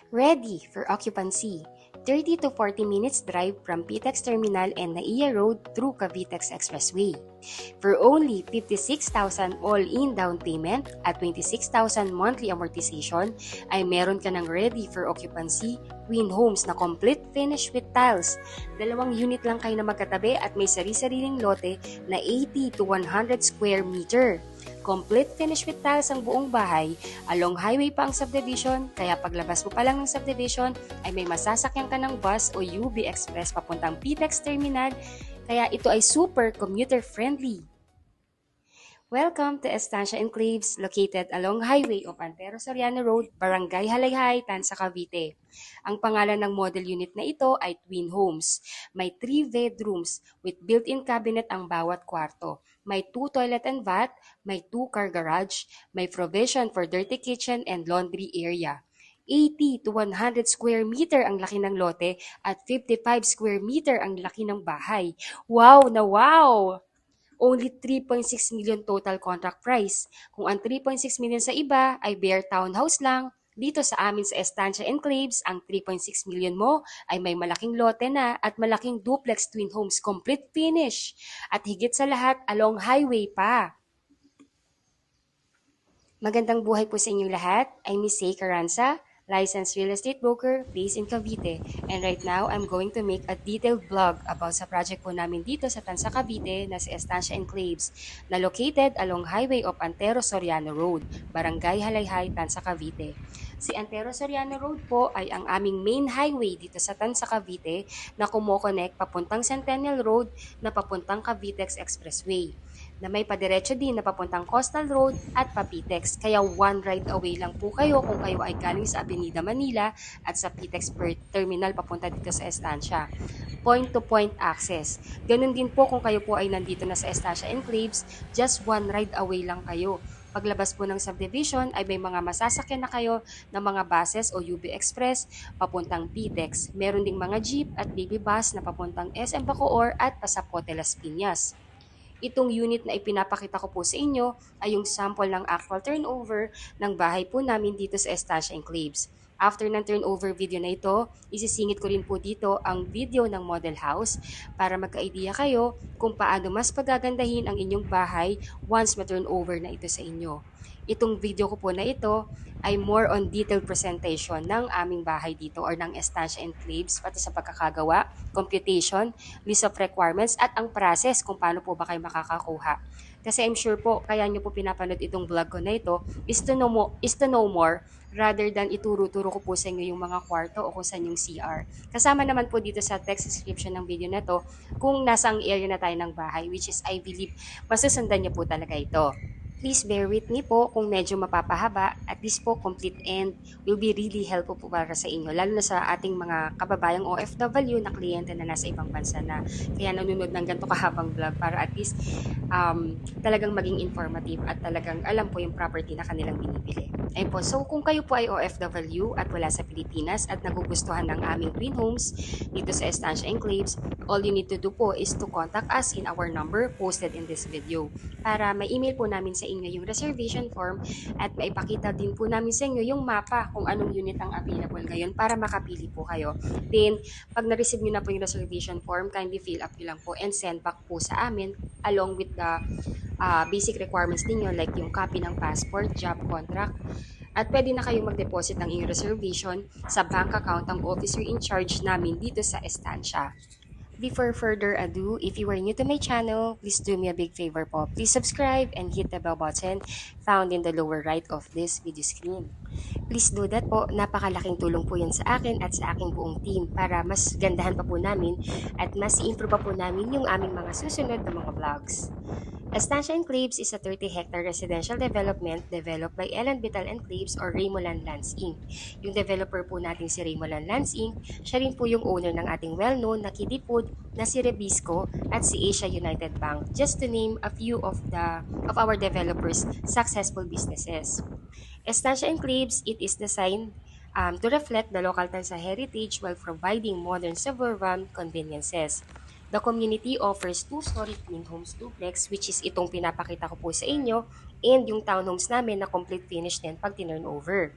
Ready for occupancy. 30 to 40 minutes drive from PTEX Terminal and NAIA Road through Cavitex Expressway. For only 56,000 all-in down payment at 26,000 monthly amortization, ay meron ka ng ready for occupancy twin homes na complete finish with tiles. Dalawang unit lang kayo na magkatabi at may sari-sariling lote na 80 to 100 square meter. Complete finish with tiles ang buong bahay, along highway pa ang subdivision, kaya paglabas mo pa lang ng subdivision ay may masasakyan ka ng bus o UB Express papuntang PTEX Terminal, kaya ito ay super commuter friendly. Welcome to Estancia Enclaves, located along Highway of Antero Soriano Road, Barangay Halayhay, Tansa, Cavite. Ang pangalan ng model unit na ito ay Twin Homes. May 3 bedrooms with built-in cabinet ang bawat kwarto. May 2 toilet and bath, may 2 car garage, may provision for dirty kitchen and laundry area. 80 to 100 square meter ang laki ng lote at 55 square meter ang laki ng bahay. Wow na wow! Only 3.6 million total contract price. Kung ang 3.6 million sa iba ay bare townhouse lang, dito sa amin sa Estancia Enclaves, ang 3.6 million mo ay may malaking lote na at malaking duplex twin homes complete finish. At higit sa lahat, along highway pa. Magandang buhay po sa inyong lahat. I'm Miss Say Carranza, licensed real estate broker based in Cavite. And right now, I'm going to make a detailed vlog about sa project po namin dito sa Tansa, Cavite na si Estancia Enclaves na located along highway of Antero Soriano Road, Barangay Halayhay, Tansa, Cavite. Si Antero Soriano Road po ay ang aming main highway dito sa Tansa, Cavite na kumokonek papuntang Centennial Road na papuntang Cavitex Expressway na may padiretso din na papuntang Coastal Road at Papitex. Kaya one ride away lang po kayo kung kayo ay galing sa Avenida Manila at sa Pitex Terminal papunta dito sa Estancia. Point-to-point access. Ganun din po kung kayo po ay nandito na sa Estancia Enclaves, just one ride away lang kayo. Paglabas po ng subdivision ay may mga masasakyan na kayo ng mga buses o UB Express papuntang PTEX. Meron ding mga jeep at baby bus na papuntang SM Bacoor at Pasapote Las Piñas. Itong unit na ipinapakita ko po sa inyo ay yung sample ng actual turnover ng bahay po namin dito sa Estancia Enclaves. After ng turnover video na ito, isisingit ko rin po dito ang video ng model house para magka-idea kayo kung paano mas pagagandahin ang inyong bahay once ma-turnover na ito sa inyo. Itong video ko po na ito ay more on detailed presentation ng aming bahay dito or ng Estancia Enclaves, pati sa pagkakagawa, computation, list of requirements at ang process kung paano po ba kayo makakakuha. Kasi I'm sure po, kaya nyo po pinapanood itong vlog ko na ito is to know more rather than ituro-turo ko po sa inyo yung mga kwarto o kung saan yung CR. Kasama naman po dito sa text description ng video na to kung nasang area na tayo ng bahay, which is I believe masusundan nyo po talaga ito. Please bear with me po kung medyo mapapahaba. At least po, complete end will be really helpful po para sa inyo. Lalo na sa ating mga kababayang OFW na kliyente na nasa ibang bansa na. Kaya nanonood ng ganito kahabang vlog para at least talagang maging informative at talagang alam po yung property na kanilang binibili. Ayun po. So kung kayo po ay OFW at wala sa Pilipinas at nagugustuhan ng aming Twin Homes dito sa Estancia Enclaves, all you need to do po is to contact us in our number posted in this video para may email po namin sa inyo yung reservation form at maipakita din po namin sa inyo yung mapa kung anong unit ang available ngayon para makapili po kayo. Then, pag na-receive nyo na po yung reservation form, kindly fill up nyo lang po and send back po sa amin along with the basic requirements ninyo like yung copy ng passport, job contract, at pwede na kayong mag-deposit ng inyong reservation sa bank account ng officer in charge namin dito sa Estancia. Before further ado, if you are new to my channel, please do me a big favor po. Please subscribe and hit the bell button found in the lower right of this video screen. Please do that po. Napakalaking tulong po yan sa akin at sa aking buong team para mas gandahan pa po namin at mas i-improve pa po namin yung aming mga susunod na mga vlogs. Estancia Enclaves is a 30-hectare residential development developed by Ellen Vital Enclaves or Raymoland Lands Inc. Yung developer po natin si Raymoland Lands Inc., siya rin po yung owner ng ating well-known na kiddie food na si Rebisco at si Asia United Bank, just to name a few of our developers' successful businesses. Estancia Enclaves, it is designed to reflect the local Tansa heritage while providing modern suburban conveniences. The community offers 2-story twin homes duplex, which is itong pinapakita ko po sa inyo, and yung townhomes namin na complete finish din pag tinurn over.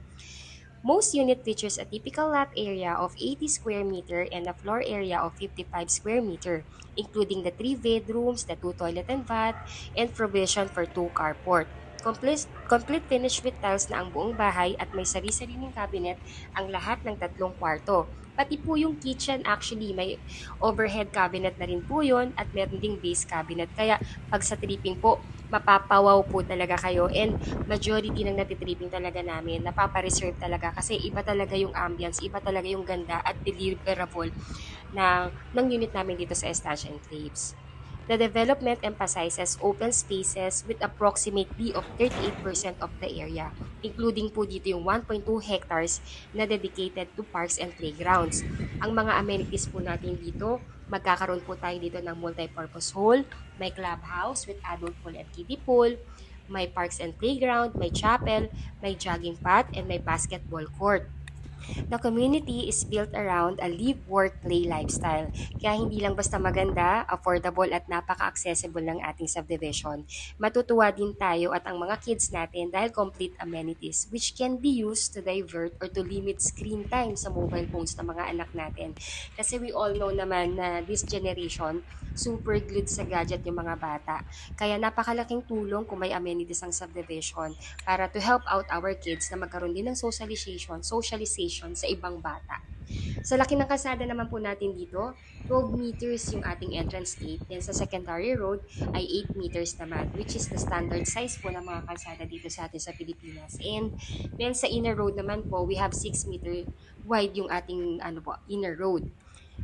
Most unit features a typical lot area of 80 square meter and a floor area of 55 square meter, including the 3 bedrooms, the 2 toilet and bath, and provision for 2 carport. Complete finish with tiles na ang buong bahay at may sari-sariling cabinet ang lahat ng 3 kwarto. Pati po yung kitchen actually may overhead cabinet na rin po yun at meron ding base cabinet. Kaya pag sa tripping po, mapapawaw po talaga kayo and majority ng natitripping talaga namin, napapareserve talaga kasi iba talaga yung ambience, iba talaga yung ganda at deliverable ng unit namin dito sa Estancia Enclaves. The development emphasizes open spaces with approximately of 38% of the area, including po dito yung 1.2 hectares na dedicated to parks and playgrounds. Ang mga amenities po natin dito, magkakaroon po tayo dito ng multi-purpose hall, may clubhouse with adult pool and kiddie pool, may parks and playground, may chapel, may jogging path, and may basketball court. The community is built around a live, work, play lifestyle. Kaya hindi lang basta maganda, affordable at napaka-accessible ng ating subdivision. Matutuwa din tayo at ang mga kids natin dahil complete amenities which can be used to divert or to limit screen time sa mobile phones ng mga anak natin. Kasi we all know naman na this generation, super glued sa gadget yung mga bata. Kaya napakalaking tulong kung may amenities ang subdivision para to help out our kids na magkaroon din ng socialization sa ibang bata. Sa laki ng kalsada naman po natin dito, 12 meters yung ating entrance gate. Then sa secondary road ay 8 meters naman, which is the standard size po ng mga kalsada dito sa atin sa Pilipinas. And then sa inner road naman po, we have 6 meter wide yung ating inner road.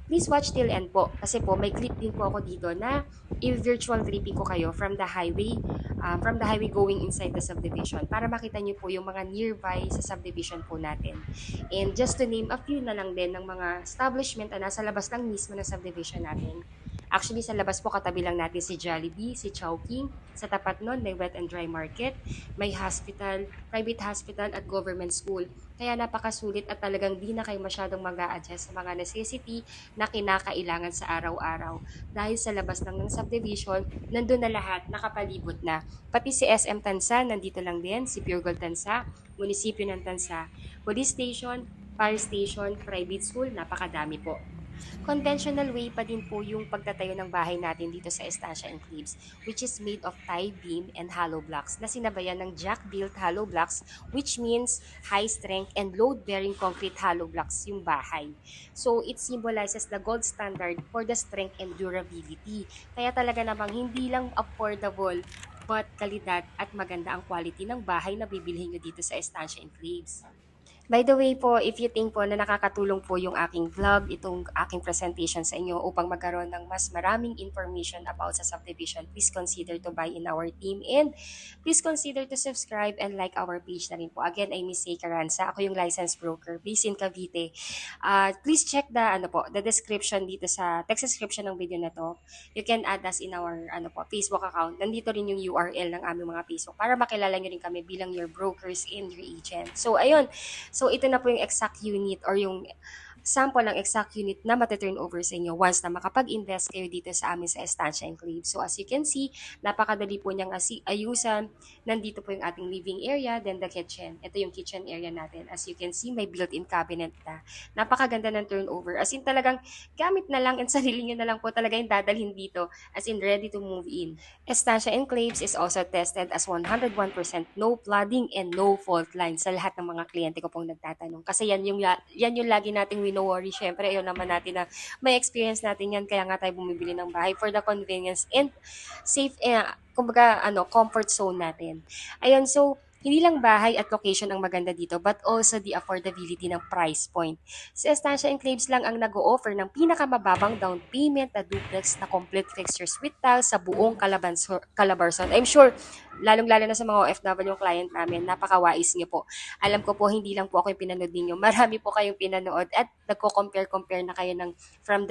Please watch till end po kasi po may clip din po ako dito na i-virtual tripping ko kayo from the highway going inside the subdivision para makita niyo po yung mga nearby sa subdivision po natin. And just to name a few na lang din ng mga establishment na nasa labas lang mismo ng subdivision natin. Actually, sa labas po katabi lang natin si Jollibee, si Chowking. Sa tapat nun, may wet and dry market, may hospital, private hospital at government school. Kaya napakasulit at talagang di na kayo masyadong mag-a-adjust sa mga necessity na kinakailangan sa araw-araw. Dahil sa labas lang ng subdivision, nandun na lahat, nakapalibot na. Pati si SM Tansa, nandito lang din, si Pure Gold Tansa, munisipyo ng Tansa, police station, fire station, private school, napakadami po. Conventional way pa din po yung pagtatayo ng bahay natin dito sa Estancia Enclaves, which is made of tie beam and hollow blocks na sinabayan ng jack-built hollow blocks, which means high strength and load-bearing concrete hollow blocks yung bahay. So it symbolizes the gold standard for the strength and durability. Kaya talaga namang hindi lang affordable but kalidad at maganda ang quality ng bahay na bibilhin nyo dito sa Estancia Enclaves. By the way po, if you think po na nakakatulong po yung aking vlog, itong aking presentation sa inyo upang magkaroon ng mas maraming information about sa subdivision, please consider to buy in our team and please consider to subscribe and like our page na rin po. Again, I'm Miss Say Caranza. Ako yung licensed broker based in Cavite. Please check the description dito sa text description ng video na to. You can add us in our Facebook account. Nandito rin yung URL ng aming mga Facebook para makilala nyo rin kami bilang your brokers and your agent. So, ayun. So, ito na po yung exact unit or yung sample ng exact unit na mataturn over sa inyo once na makapag-invest kayo dito sa amin sa Estancia Enclave. So, as you can see, napakadali po niyang ayusan. Nandito po yung ating living area, then the kitchen. Ito yung kitchen area natin. As you can see, may built-in cabinet na. Napakaganda ng turnover. As in talagang gamit na lang and sarili nyo na lang po talaga yung dadalhin dito. As in ready to move in. Estancia Enclaves is also tested as 101% no flooding and no fault line sa lahat ng mga kliyente ko pong nagtatanong. Kasi yan yung lagi nating wino-worry. Syempre, ayaw naman natin na may experience natin yan. Kaya nga tayo bumibili ng bahay for the convenience and safe, kumbaga, comfort zone natin. Ayun, so, hindi lang bahay at location ang maganda dito but also the affordability ng price point. Si Estancia Enclaves lang ang nag-o-offer ng pinakamababang down payment na duplex na complete fixtures with tiles sa buong Calabarzon. I'm sure, lalong-lalo na sa mga OFW yung client namin, napakawais niyo po. Alam ko po, hindi lang po ako yung pinanood ninyo. Marami po kayong pinanood at nagko-compare na kayo ng from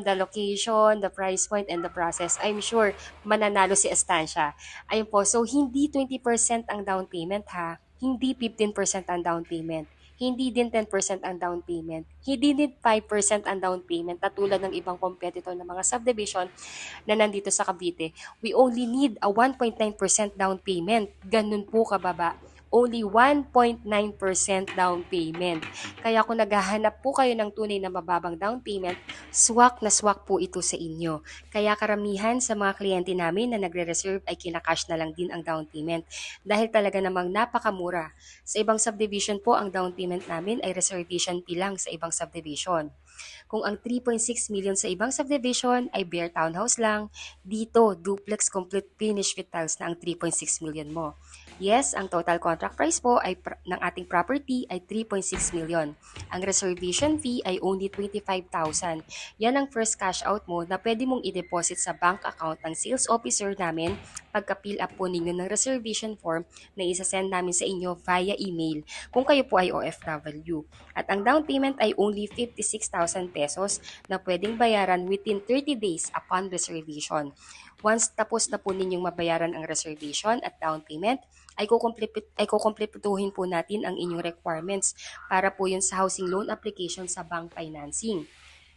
the location, the price point, and the process. I'm sure mananalo si Estancia. Ayun po, so hindi 20% ang down payment ha. Hindi 15% ang down payment. Hindi din 10% ang down payment. Hindi din 5% ang down payment na tulad ng ibang competitor ng mga subdivision na nandito sa Cavite. We only need a 1.9% down payment. Ganun po kababa. only 1.9% down payment. Kaya kung naghahanap po kayo ng tunay na mababang down payment, swak na swak po ito sa inyo. Kaya karamihan sa mga kliyente namin na nagre-reserve ay kinakash na lang din ang down payment dahil talaga namang napakamura. Sa ibang subdivision po, ang down payment namin ay reservation fee lang sa ibang subdivision. Kung ang 3.6 million sa ibang subdivision ay bare townhouse lang, dito duplex complete finish with tiles na ang 3.6 million mo. Yes, ang total contract price po ay ng ating property ay 3.6 million. Ang reservation fee ay only 25,000. Yan ang first cash out mo na pwede mong i-deposit sa bank account ng sales officer namin pagka-fill up po ninyo ng reservation form na isa-send namin sa inyo via email kung kayo po ay OFW. At ang down payment ay only 56,000 pesos na pwedeng bayaran within 30 days upon reservation. Once tapos na po ninyong mabayaran ang reservation at down payment, ay kukumpletuhin po natin ang inyong requirements para po yun sa housing loan application sa bank financing.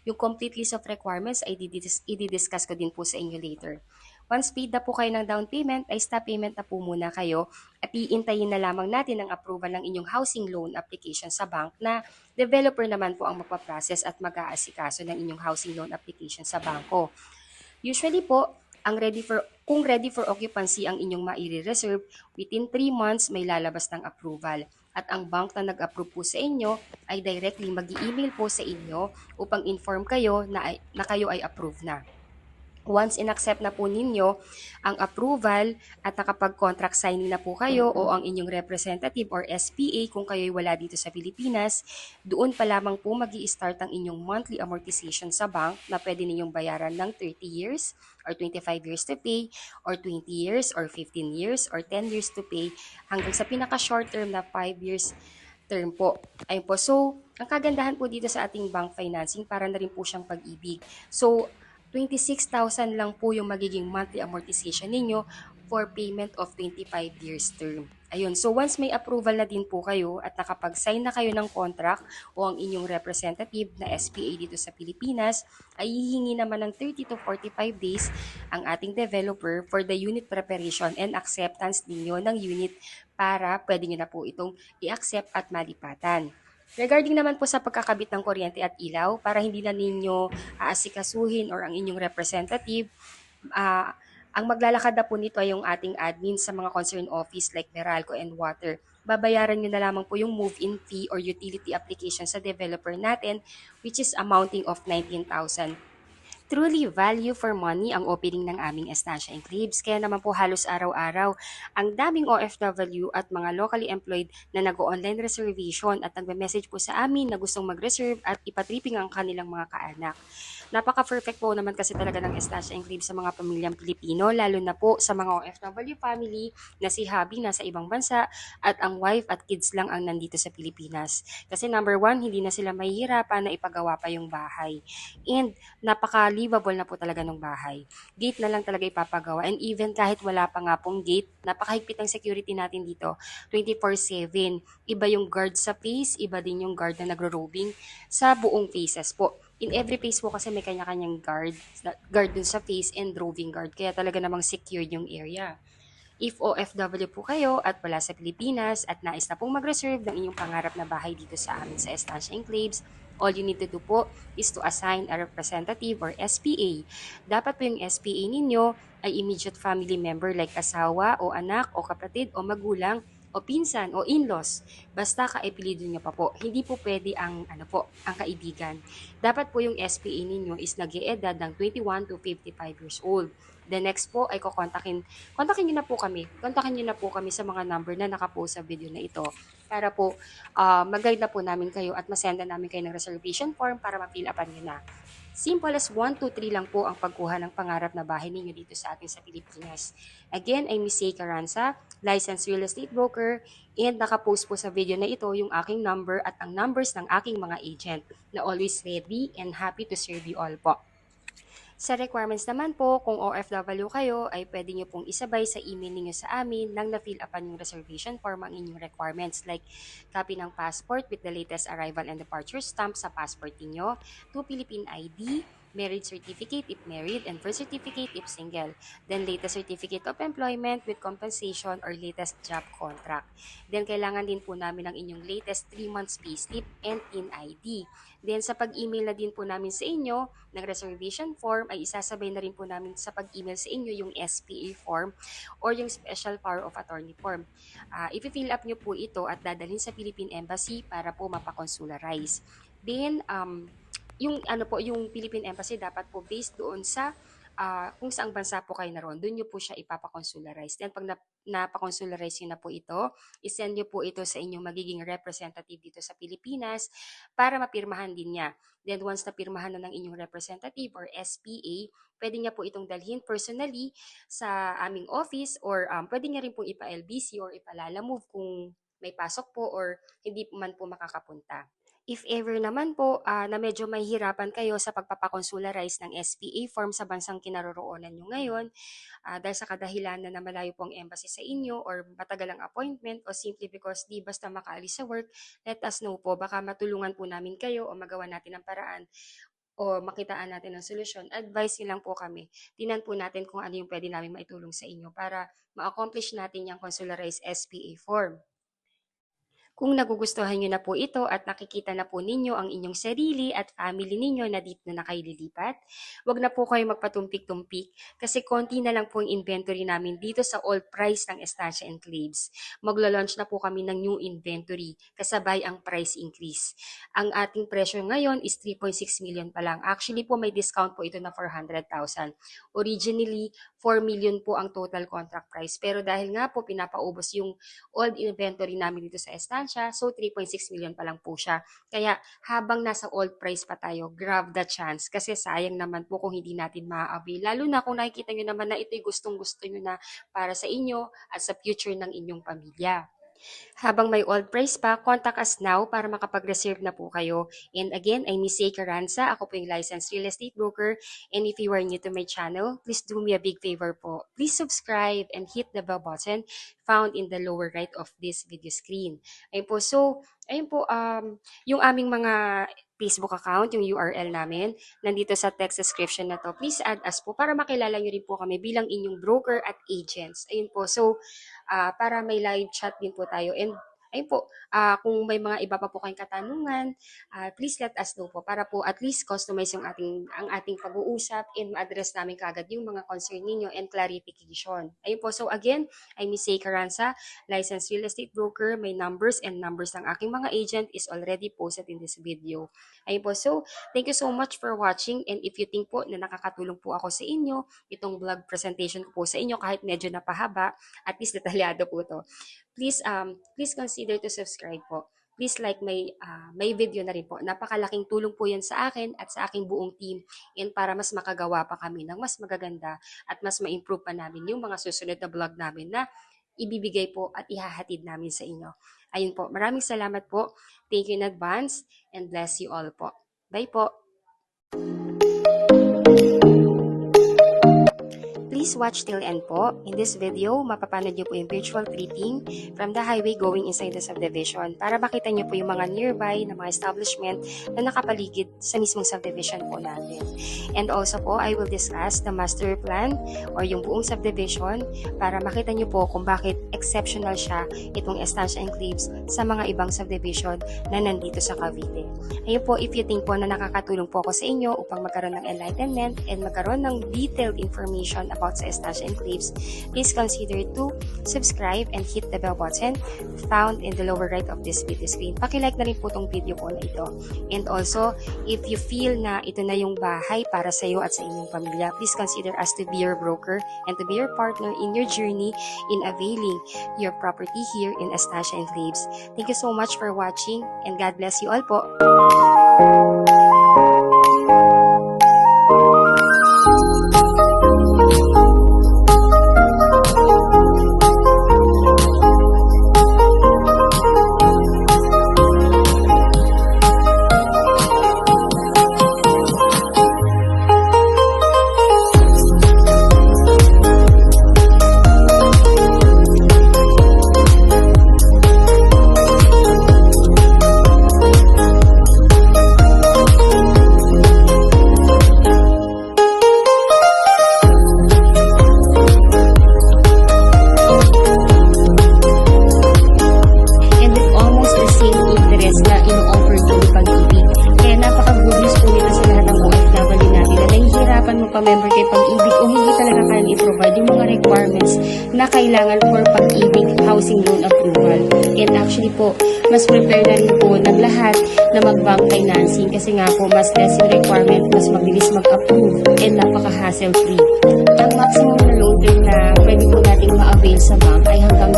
Yung complete list of requirements ay i-discuss ko din po sa inyo later. Once paid na po kayo ng down payment, ay stop payment na po muna kayo at iintayin na lamang natin ang approval ng inyong housing loan application sa bank na developer naman po ang magpaprocess at mag-aasikaso ng inyong housing loan application sa bangko. Usually po, kung ready for occupancy ang inyong maire-reserve, within 3 months may lalabas ng approval. At ang bank na nag-approve po sa inyo ay directly mag-email po sa inyo upang inform kayo na kayo ay approve na. Once in-accept na po ninyo ang approval at nakapag-contract signing na po kayo o ang inyong representative or SPA kung kayo'y wala dito sa Pilipinas, doon pa lamang po mag-i-start ang inyong monthly amortization sa bank na pwede ninyong bayaran ng 30 years or 25 years to pay or 20 years or 15 years or 10 years to pay hanggang sa pinaka-short term na 5 years term po. Ayun po. So, ang kagandahan po dito sa ating bank financing, para na rin po siyang pag-ibig. So, 26,000 lang po yung magiging monthly amortization ninyo for payment of 25 years term. Ayun, so once may approval na din po kayo at nakapag-sign na kayo ng contract o ang inyong representative na SPA dito sa Pilipinas, ay hihingi naman ng 30 to 45 days ang ating developer for the unit preparation and acceptance ninyo ng unit para pwede nyo na po itong i-accept at malipatan. Regarding naman po sa pagkakabit ng kuryente at ilaw, para hindi na ninyo aasikasuhin or ang inyong representative, ang maglalakad na po nito ay yung ating admin sa mga concerned office like Meralco and Water. Babayaran nyo na lamang po yung move-in fee or utility application sa developer natin, which is amounting of 19,000. Truly value for money ang opening ng aming Estancia Enclaves. Kaya naman po halos araw-araw ang daming OFW at mga locally employed na nag-online reservation at nagme-message po sa amin na gustong mag-reserve at ipatripping ang kanilang mga kaanak. Napaka-perfect po naman kasi talaga ng Estancia Enclaves sa mga pamilyang Pilipino, lalo na po sa mga OFW family na si hubby nasa ibang bansa at ang wife at kids lang ang nandito sa Pilipinas. Kasi number one, hindi na sila mahihirapan na ipagawa pa yung bahay. And napaka-livable na po talaga ng bahay. Gate na lang talaga ipapagawa. And even kahit wala pa nga pong gate, napakahigpit ng security natin dito. 24/7. Iba yung guard sa face, iba din yung guard na nagro-roving sa buong faces po. In every face po kasi may kanya-kanyang guard dun sa face and roving guard. Kaya talaga namang secured yung area. If OFW po kayo at wala sa Pilipinas at nais na pong mag-reserve ng inyong pangarap na bahay dito sa amin sa Estancia Enclaves, all you need to do po is to assign a representative or SPA. Dapat po yung SPA ninyo ay immediate family member like asawa o anak o kapatid o magulang o pinsan o in-laws. Basta kaipilido nyo pa po. Hindi po pwede ang ang kaibigan. Dapat po yung SPA ninyo is nag-i-edad ng 21 to 55 years old. The next po ay kontakin nyo na po kami. Kontakin nyo na po kami sa mga number na nakapost sa video na ito para po mag-guide na po namin kayo at masenda namin kayo ng reservation form para ma-fill upan nyo na. Simple as 1, 2, 3 lang po ang pagkuha ng pangarap na bahay ninyo dito sa atin sa Pilipinas. Again, I'm Miss Say Carranza, licensed real estate broker, and nakapost po sa video na ito yung aking number at ang numbers ng aking mga agent na always ready and happy to serve you all po. Sa requirements naman po, kung OFW kayo, ay pwede nyo pong isabay sa email ninyo sa amin nang na-fill upan yung reservation form ang inyong requirements like copy ng passport with the latest arrival and departure stamp sa passport ninyo, 2 Philippine ID, marriage certificate if married, and birth certificate if single. Then latest certificate of employment with compensation or latest job contract. Then kailangan din po namin ng inyong latest 3 months payslip and PIN ID. Then sa pag-email na din po namin sa inyo ng reservation form ay isasabay na rin po namin sa pag-email sa inyo yung SPA form or yung Special Power of Attorney form. If-fill up nyo po ito at dadalhin sa Philippine Embassy para po mapakonsularize. Then, yung Philippine Embassy dapat po based doon sa kung saang bansa po kayo naroon, doon nyo po siya ipapakonsularize. Then pag napakonsularize nyo na po ito, isend nyo po ito sa inyong magiging representative dito sa Pilipinas para mapirmahan din niya. Then once napirmahan na ng inyong representative or SPA, pwede niya po itong dalhin personally sa aming office or pwede niya rin po ipa-LBC or ipalalamove kung may pasok po or hindi man po makakapunta. If ever naman po na medyo mahihirapan kayo sa pagpapakonsularize ng SPA form sa bansang kinaroroonan nyo ngayon dahil sa kadahilanan na malayo po ang embassy sa inyo or matagal ang appointment o simply because di basta makaalis sa work, let us know po. Baka matulungan po namin kayo o magawa natin ang paraan o makitaan natin ng solusyon. Advice nyo lang po kami. Tingnan po natin kung ano yung pwede namin maitulong sa inyo para ma-accomplish natin yung consularized SPA form. Kung nagugustuhan nyo na po ito at nakikita na po ninyo ang inyong sarili at family ninyo na dito na kayo lilipat, wag na po kayo magpatumpik-tumpik kasi konti na lang po yung inventory namin dito sa all price ng Estancia Enclaves. Maglo-launch na po kami ng new inventory kasabay ang price increase. Ang ating presyo ngayon is 3.6 million pa lang. Actually po may discount po ito na 400,000. Originally, 4 million po ang total contract price. Pero dahil nga po pinapaubos yung old inventory namin dito sa Estancia, so 3.6 million pa lang po siya. Kaya habang nasa old price pa tayo, grab the chance. Kasi sayang naman po kung hindi natin ma-avail. Lalo na kung nakikita nyo naman na ito'y gustong-gusto nyo na para sa inyo at sa future ng inyong pamilya. Habang may old price pa, contact us now para makapag-reserve na po kayo. And again, I'm Miss A. Carranza. Ako po yung licensed real estate broker. And if you are new to my channel, please do me a big favor po. Please subscribe and hit the bell button found in the lower right of this video screen. Ayun po. So, ayun po, yung aming mga Facebook account, yung URL namin, nandito sa text description na to. Please add us po para makilala nyo rin po kami bilang inyong broker at agents. Ayun po. So, para may live chat din po tayo. And ayun po, kung may mga iba pa po kayong katanungan, please let us know po para po at least customize ang ating pag-uusap and ma-address namin kaagad yung mga concern ninyo and clarification. Ayun po, so again, I'm Miss A. Carranza, licensed real estate broker. My numbers and numbers ng aking mga agent is already posted in this video. Ayun po, so thank you so much for watching, and if you think po na nakakatulong po ako sa inyo, itong vlog presentation ko po sa inyo kahit medyo napahaba, at least detalyado po to. Please consider to subscribe po. Please like my video na rin po. Napakalaking tulong po yan sa akin at sa aking buong team, and para mas makagawa pa kami ng mas magaganda at mas ma-improve pa namin yung mga susunod na vlog namin na ibibigay po at ihahatid namin sa inyo. Ayun po, maraming salamat po. Thank you in advance and bless you all po. Bye po. Please watch till end po. In this video, mapapanood niyo po yung virtual tripping from the highway going inside the subdivision para makita niyo po yung mga nearby na mga establishment na nakapaligid sa mismong subdivision po natin. And also po, I will discuss the master plan or yung buong subdivision para makita niyo po kung bakit exceptional siya itong Estancia Enclaves sa mga ibang subdivision na nandito sa Cavite. Ayun po, if you think po na nakakatulong po ako sa inyo upang magkaroon ng enlightenment and magkaroon ng detailed information about sa Estancia Enclaves, please consider to subscribe and hit the bell button found in the lower right of this video screen. Pakilike na rin po tong video ko na ito. And also, if you feel na ito na yung bahay para sa iyo at sa inyong pamilya, please consider us to be your broker and to be your partner in your journey in availing your property here in Estancia Enclaves. Thank you so much for watching, and God bless you all po. magpamember kay Pag-ibig o hindi talaga kayang i-provide yung mga requirements na kailangan for Pag-ibig housing loan approval. And actually po, mas prepare na rin po ng lahat na mag-bank financing kasi nga po mas less yung requirement, mas mabilis mag-approve and napaka-hassle free. Ang maximum na loan term na pwede po nating ma-avail sa bank ay hanggang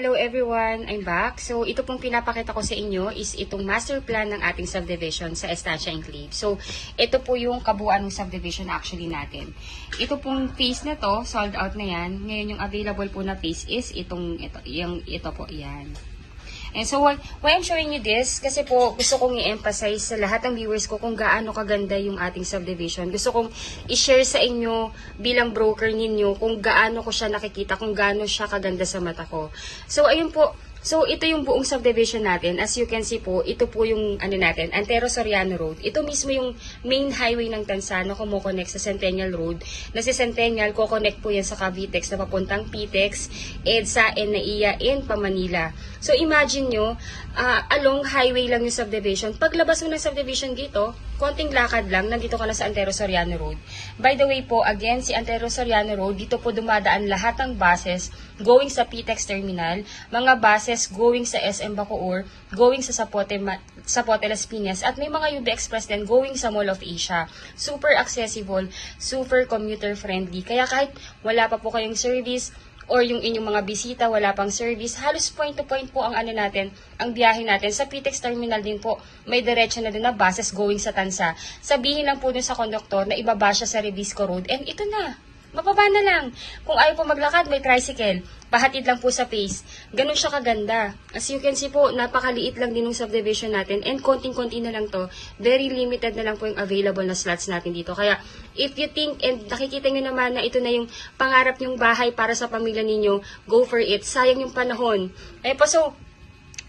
Hello everyone, I'm back. So ito pong pinapakita ko sa inyo is itong master plan ng ating subdivision sa Estancia Enclave. So ito po yung kabuuan ng subdivision actually natin. Ito pong phase na to, sold out na yan. Ngayon yung available po na phase is ito po, yan. And so, why I'm showing you this? Kasi po, gusto kong i-emphasize sa lahat ng viewers ko kung gaano kaganda yung ating subdivision. Gusto kong i-share sa inyo bilang broker ninyo kung gaano ko siya nakikita, kung gaano siya kaganda sa mata ko. So, ayun po. So, ito yung buong subdivision natin. As you can see po, ito po yung Antero Soriano Road. Ito mismo yung main highway ng Tansa na kumukonect sa Centennial Road. Na si Centennial, kukonect po yan sa Cavitex na papuntang Pitex, EDSA, and NAIA, and Pamanila. So, imagine nyo, along highway lang yung subdivision. Paglabas mo ng subdivision dito, konting lakad lang, nandito ka na sa Antero Soriano Road. By the way po, again, si Antero Soriano Road, dito po dumadaan lahat ng buses going sa Pitex Terminal, mga buses going sa SM Bacoor, going sa Zapote Las Piñas, at may mga UB Express din going sa Mall of Asia. Super accessible, super commuter friendly. Kaya kahit wala pa po kayong service, or yung inyong mga bisita, wala pang service, halos point to point po ang ang biyahe natin. Sa Pitex Terminal din po, may diretso na din na buses going sa Tansa. Sabihin lang po dun sa konduktor na ibaba siya sa Revisco Road, and ito na. Mababa na lang. Kung ayaw po maglakad, may tricycle. Pahatid lang po sa pace. Ganun siya kaganda. As you can see po, napakaliit lang din yung subdivision natin. And konting-konti na lang to. Very limited na lang po yung available na slots natin dito. Kaya, if you think and nakikita nyo naman na ito na yung pangarap nyong bahay para sa pamilya ninyo, go for it. Sayang yung panahon. Eh po, so,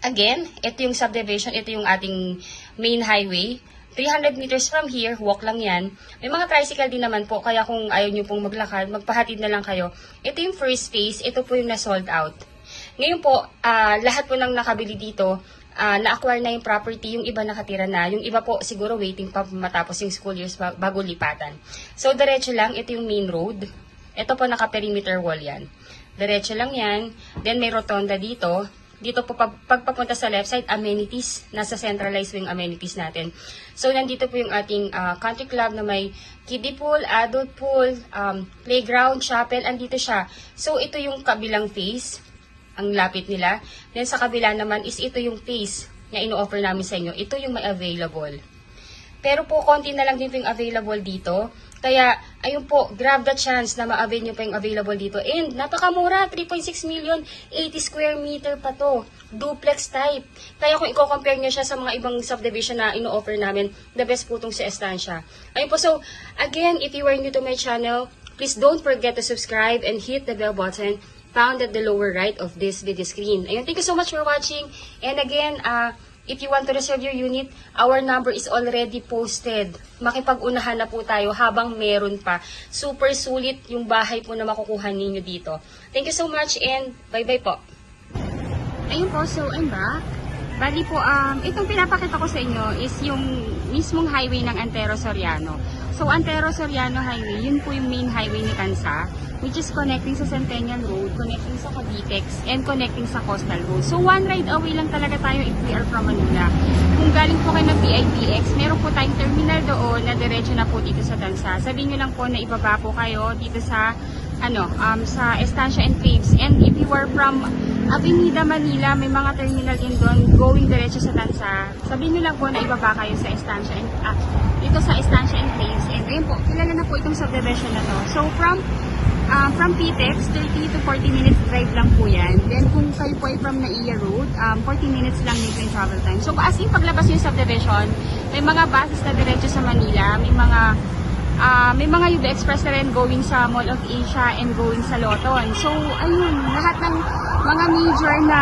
again, ito yung subdivision. Ito yung ating main highway. 300 meters from here, walk lang yan. May mga tricycle din naman po, kaya kung ayaw nyo pong maglakad, magpahatid na lang kayo. Ito yung first phase, ito po yung na-sold out. Ngayon po, lahat po ng nakabili dito, na-acquire na yung property, yung iba nakatira na, yung iba po siguro waiting pa matapos yung school years bago lipatan. So, diretso lang, ito yung main road. Ito po naka-perimeter wall yan. Diretso lang yan. Then may rotonda dito. Dito po, pagpapunta sa left side, amenities. Nasa centralized yung amenities natin. So, nandito po yung ating country club na may kiddie pool, adult pool, playground, chapel, andito siya. So, ito yung kabilang phase. ang lapit nila. Then sa kabila naman is ito yung phase na ino-offer namin sa inyo. Ito yung may available. Pero po, konti na lang din po yung available dito. Kaya, ayun po, grab the chance na ma-avail nyo pa yung available dito. And, napakamura, 3.6 million, 80 square meter pa to. Duplex type. Kaya kung i-compare nyo siya sa mga ibang subdivision na ino-offer namin, the best po itong sa Estancia. Ayun po, so, again, if you are new to my channel, please don't forget to subscribe and hit the bell button found at the lower right of this video screen. Ayun, thank you so much for watching. And again, if you want to reserve your unit, our number is already posted. Makipag-unahan na po tayo habang meron pa. Super sulit yung bahay po na makukuha ninyo dito. Thank you so much and bye-bye po. Ayun po, so I'm back. Bali po, itong pinapakita ko sa inyo is yung mismong highway ng Antero Soriano. So, Antero Soriano Highway, yun po yung main highway ni Tansa, which is connecting sa Centennial Road, connecting sa Cavitex, and connecting sa Coastal Road. So, one ride away lang talaga tayo if we are from Manila. Kung galing po kayo ng PIPX, meron po tayong terminal doon na diretso na po dito sa Tansa. Sabihin nyo lang po na ibaba po kayo dito sa sa Estancia and Faves. And if you are from Avenida Manila, may mga terminal din doon going diretso sa Tansa. Sabihin nyo lang po na ibaba kayo sa Estancia and dito sa Estancia and Faves. And ayun po, kilala na po itong subdivision na to. So from PTEX, 30 to 40 minutes drive lang po yan. Then kung kayo po ay from Naiya Road, 40 minutes lang dito yung travel time. So as in paglabas yung subdivision, may mga buses na diretso sa Manila, may mga UB Express na rin going sa Mall of Asia and going sa Loton. So ayun, lahat ng mga major na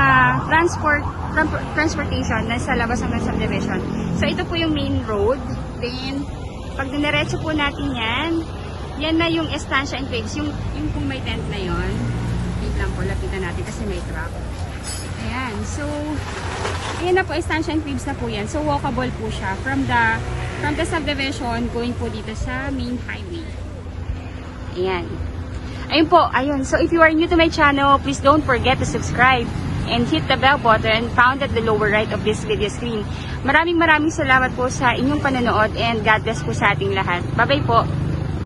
transportation na sa labas ng subdivision. So ito po yung main road. Then pag diniretso po natin yan na yung Estancia and Faves, yung kung may tent na yon. Wait lang po, lapitan natin kasi may truck. Ayan, so ayan na po, Estancia and Faves na po yan. So walkable po siya from the subdivision going po dito sa main highway. Ayan. Ayun po, ayun. So if you are new to my channel, please don't forget to subscribe and hit the bell button found at the lower right of this video screen. Maraming salamat po sa inyong panonood and God bless po sa ating lahat. Bye-bye po.